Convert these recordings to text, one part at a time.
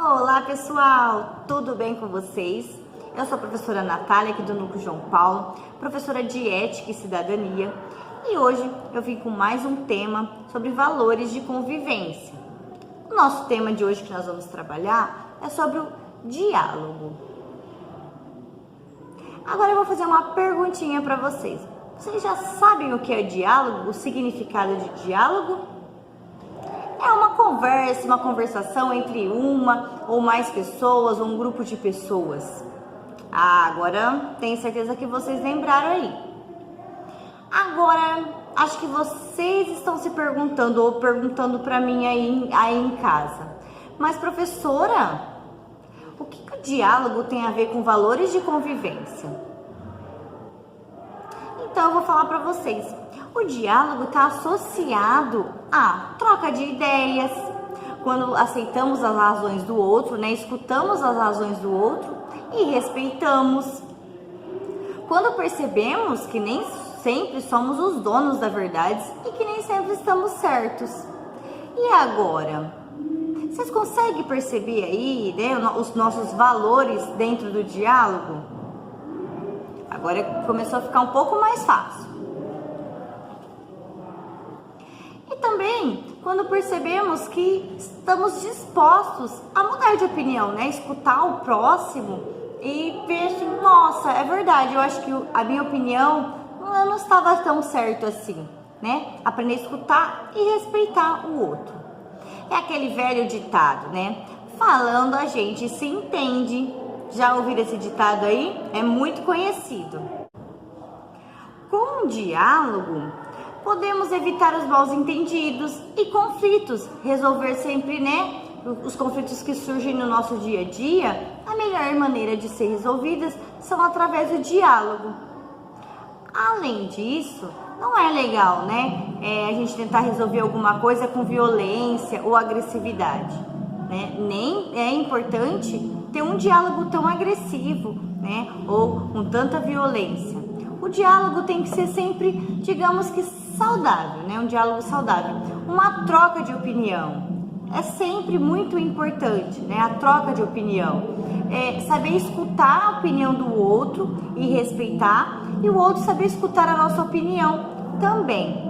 Olá pessoal, tudo bem com vocês? Eu sou a professora Natália aqui do Núcleo João Paulo, professora de Ética e Cidadania, e hoje eu vim com mais um tema sobre valores de convivência. O nosso tema de hoje que nós vamos trabalhar é sobre o diálogo. Agora eu vou fazer uma perguntinha para vocês. Vocês já sabem o que é diálogo, o significado de diálogo? É uma conversa, uma conversação entre uma ou mais pessoas, ou um grupo de pessoas. Agora tenho certeza que vocês lembraram aí. Agora, acho que vocês estão se perguntando ou perguntando para mim aí em casa. Mas professora, o que o diálogo tem a ver com valores de convivência? Então eu vou falar para vocês. O diálogo está associado à troca de ideias, quando aceitamos as razões do outro, escutamos as razões do outro e respeitamos. Quando percebemos que nem sempre somos os donos da verdade e que nem sempre estamos certos. E agora? Vocês conseguem perceber aí, os nossos valores dentro do diálogo? Agora começou a ficar um pouco mais fácil. E também quando percebemos que estamos dispostos a mudar de opinião, escutar o próximo e ver assim, nossa, é verdade, eu acho que a minha opinião não estava tão certo assim, Aprender a escutar e respeitar o outro. É aquele velho ditado, falando a gente se entende. Já ouviram esse ditado aí? É muito conhecido. Com o diálogo, podemos evitar os mal entendidos e conflitos, resolver sempre, os conflitos que surgem no nosso dia a dia. A melhor maneira de ser resolvidas são através do diálogo. Além disso, não é legal, a gente tentar resolver alguma coisa com violência ou agressividade, Nem é importante ter um diálogo tão agressivo, ou com tanta violência. O diálogo tem que ser sempre, digamos que saudável, um diálogo saudável. Uma troca de opinião é sempre muito importante, a troca de opinião. Saber escutar a opinião do outro e respeitar, e o outro saber escutar a nossa opinião também,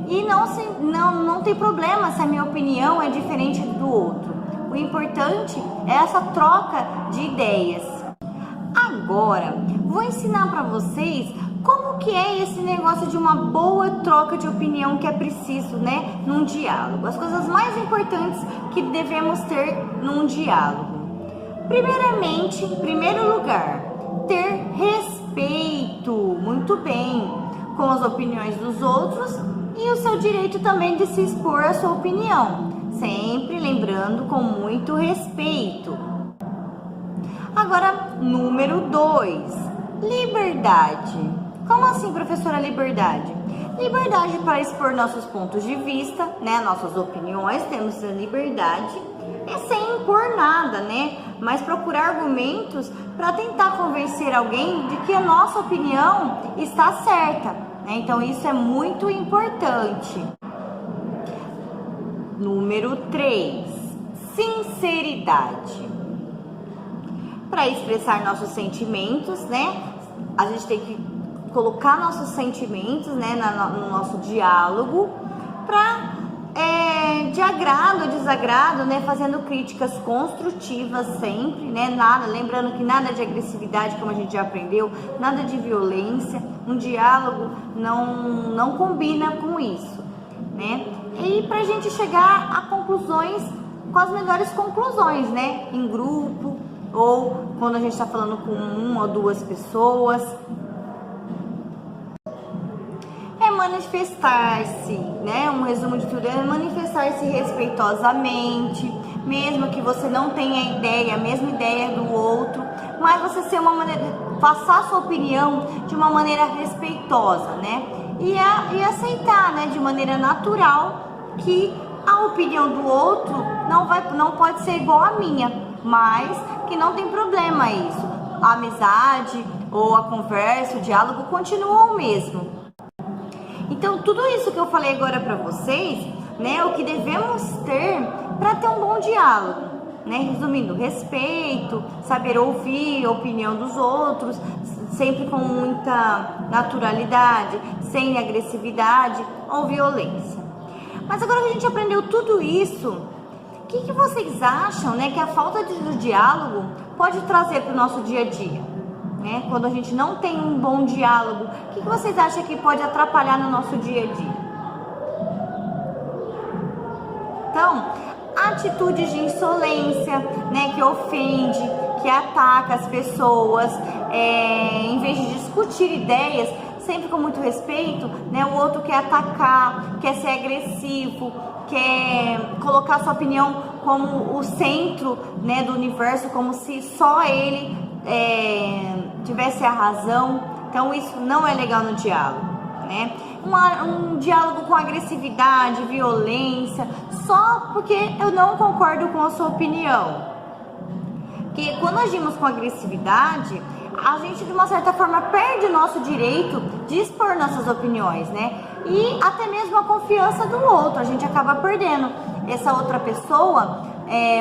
E não tem problema se a minha opinião é diferente do outro. O importante é essa troca de ideias. Agora, vou ensinar para vocês como que é esse negócio de uma boa troca de opinião que é preciso, num diálogo. As coisas mais importantes que devemos ter num diálogo. Primeiramente, em primeiro lugar, ter respeito, muito bem, com as opiniões dos outros e o seu direito também de se expor a sua opinião. Sempre lembrando com muito respeito. Agora, número 2, liberdade. Como assim, professora, liberdade? Liberdade para expor nossos pontos de vista, nossas opiniões, temos a liberdade, sem impor nada, mas procurar argumentos para tentar convencer alguém de que a nossa opinião está certa, Então isso é muito importante. Número 3, sinceridade. Para expressar nossos sentimentos, A gente tem que colocar nossos sentimentos, no nosso diálogo, para de agrado ou desagrado, fazendo críticas construtivas sempre, lembrando que nada de agressividade, como a gente já aprendeu, nada de violência. Um diálogo não combina com isso, E para a gente chegar a conclusões, com as melhores conclusões, em grupo, ou quando a gente está falando com uma ou duas pessoas. É manifestar-se, um resumo de tudo, é manifestar-se respeitosamente, mesmo que você não tenha a mesma ideia do outro, mas você ser passar sua opinião de uma maneira respeitosa, E aceitar, de maneira natural, que a opinião do outro não pode ser igual à minha, mas que não tem problema isso. A amizade ou a conversa, o diálogo continua o mesmo. Então, tudo isso que eu falei agora para vocês, o que devemos ter para ter um bom diálogo. né? Resumindo, respeito, saber ouvir a opinião dos outros, sempre com muita naturalidade, sem agressividade ou violência. Mas agora que a gente aprendeu tudo isso, o que vocês acham, né, que a falta do diálogo pode trazer para o nosso dia a dia? Né? Quando a gente não tem um bom diálogo, o que vocês acham que pode atrapalhar no nosso dia a dia? Então, atitudes de insolência, né, que ofende, que ataca as pessoas, em vez de discutir ideias, sempre com muito respeito, né, o outro quer atacar, quer ser agressivo, quer colocar sua opinião como o centro, né, do universo, como se só ele tivesse a razão. Então isso não é legal no diálogo, né? Um diálogo com agressividade, violência, só porque eu não concordo com a sua opinião. Porque quando agimos com agressividade, a gente de uma certa forma perde o nosso direito de expor nossas opiniões, né? E até mesmo a confiança do outro, a gente acaba perdendo. Essa outra pessoa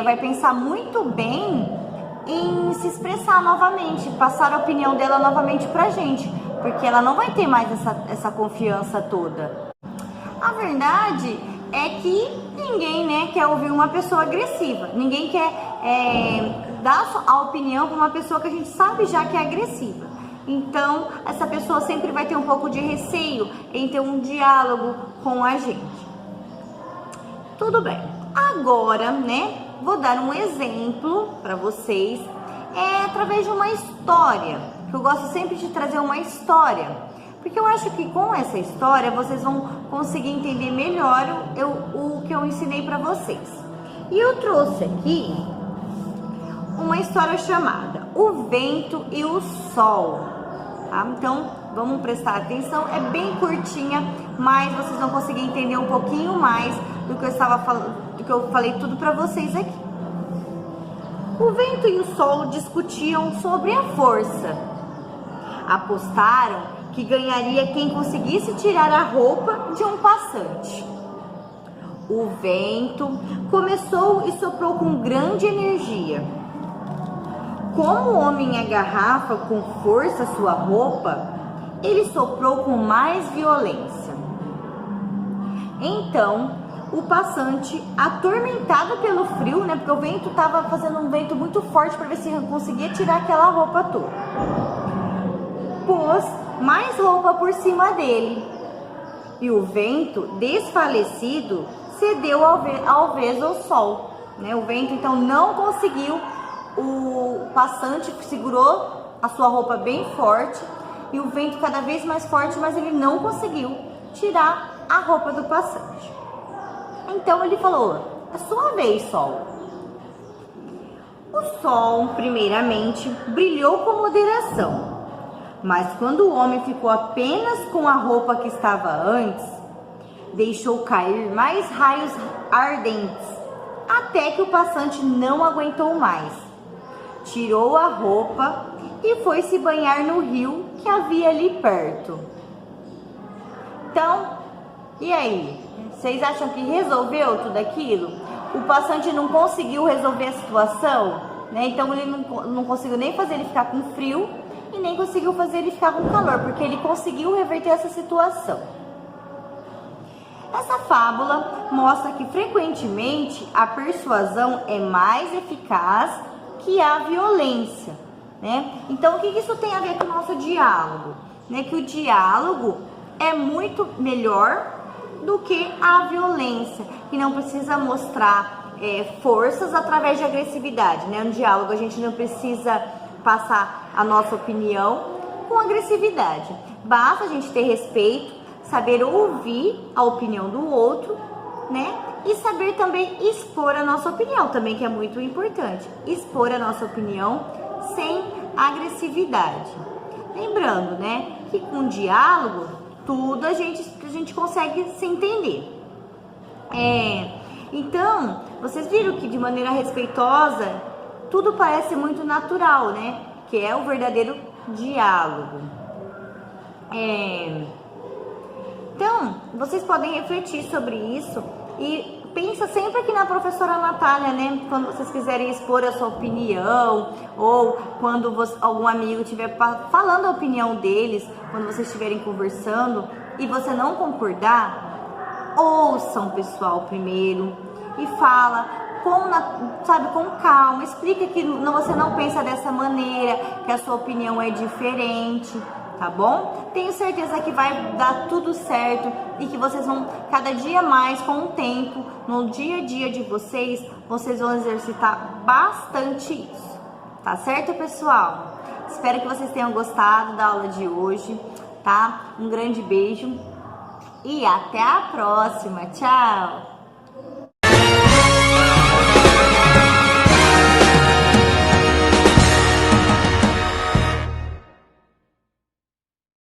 vai pensar muito bem em se expressar novamente, passar a opinião dela novamente pra gente, porque ela não vai ter mais essa confiança toda. A verdade é que ninguém, né, quer ouvir uma pessoa agressiva, ninguém quer dar a opinião para uma pessoa que a gente sabe já que é agressiva. Então, essa pessoa sempre vai ter um pouco de receio em ter um diálogo com a gente. Tudo bem. Agora, né, vou dar um exemplo para vocês, através de uma história, que eu gosto sempre de trazer uma história, porque eu acho que com essa história vocês vão conseguir entender melhor o que eu ensinei para vocês. E eu trouxe aqui uma história chamada O Vento e o Sol, tá? Então, vamos prestar atenção, é bem curtinha, mas vocês vão conseguir entender um pouquinho mais do que eu estava falando, do que eu falei tudo para vocês aqui. O vento e o sol discutiam sobre a força. Apostaram que ganharia quem conseguisse tirar a roupa de um passante. O vento começou e soprou com grande energia. Como o homem agarrava com força sua roupa, ele soprou com mais violência. Então, o passante, atormentado pelo frio, né, porque o vento estava fazendo um vento muito forte para ver se conseguia tirar aquela roupa toda, pôs mais roupa por cima dele. E o vento, desfalecido, cedeu ao vez ao sol, né? O vento então não conseguiu, o passante segurou a sua roupa bem forte e o vento cada vez mais forte, mas ele não conseguiu tirar a roupa do passante. Então ele falou: é sua vez, sol. O sol, primeiramente, brilhou com moderação, mas quando o homem ficou apenas com a roupa que estava antes, deixou cair mais raios ardentes, até que o passante não aguentou mais. Tirou a roupa e foi se banhar no rio que havia ali perto. Então, e aí? Vocês acham que resolveu tudo aquilo? O passante não conseguiu resolver a situação, né? Então ele não conseguiu nem fazer ele ficar com frio e nem conseguiu fazer ele ficar com calor, porque ele conseguiu reverter essa situação. Essa fábula mostra que frequentemente a persuasão é mais eficaz que a violência, né? Então o que isso tem a ver com o nosso diálogo? Né? Que o diálogo é muito melhor do que a violência, e não precisa mostrar forças através de agressividade, né? No diálogo a gente não precisa passar a nossa opinião com agressividade, basta a gente ter respeito, saber ouvir a opinião do outro, né? E saber também expor a nossa opinião, também, que é muito importante, expor a nossa opinião sem agressividade. Lembrando, né, que com diálogo tudo a gente consegue se entender. Então, vocês viram que de maneira respeitosa, tudo parece muito natural, né? Que é o verdadeiro diálogo. Então, vocês podem refletir sobre isso e pensa sempre aqui na professora Natália, né? Quando vocês quiserem expor a sua opinião, ou quando algum amigo estiver falando a opinião deles, quando vocês estiverem conversando e você não concordar, ouçam, pessoal, primeiro e fala com calma, explica que você não pensa dessa maneira, que a sua opinião é diferente, tá bom? Tenho certeza que vai dar tudo certo e que vocês vão, cada dia mais, com o tempo, no dia a dia de vocês vão exercitar bastante isso, tá certo, pessoal? Espero que vocês tenham gostado da aula de hoje, tá? Um grande beijo e até a próxima, tchau!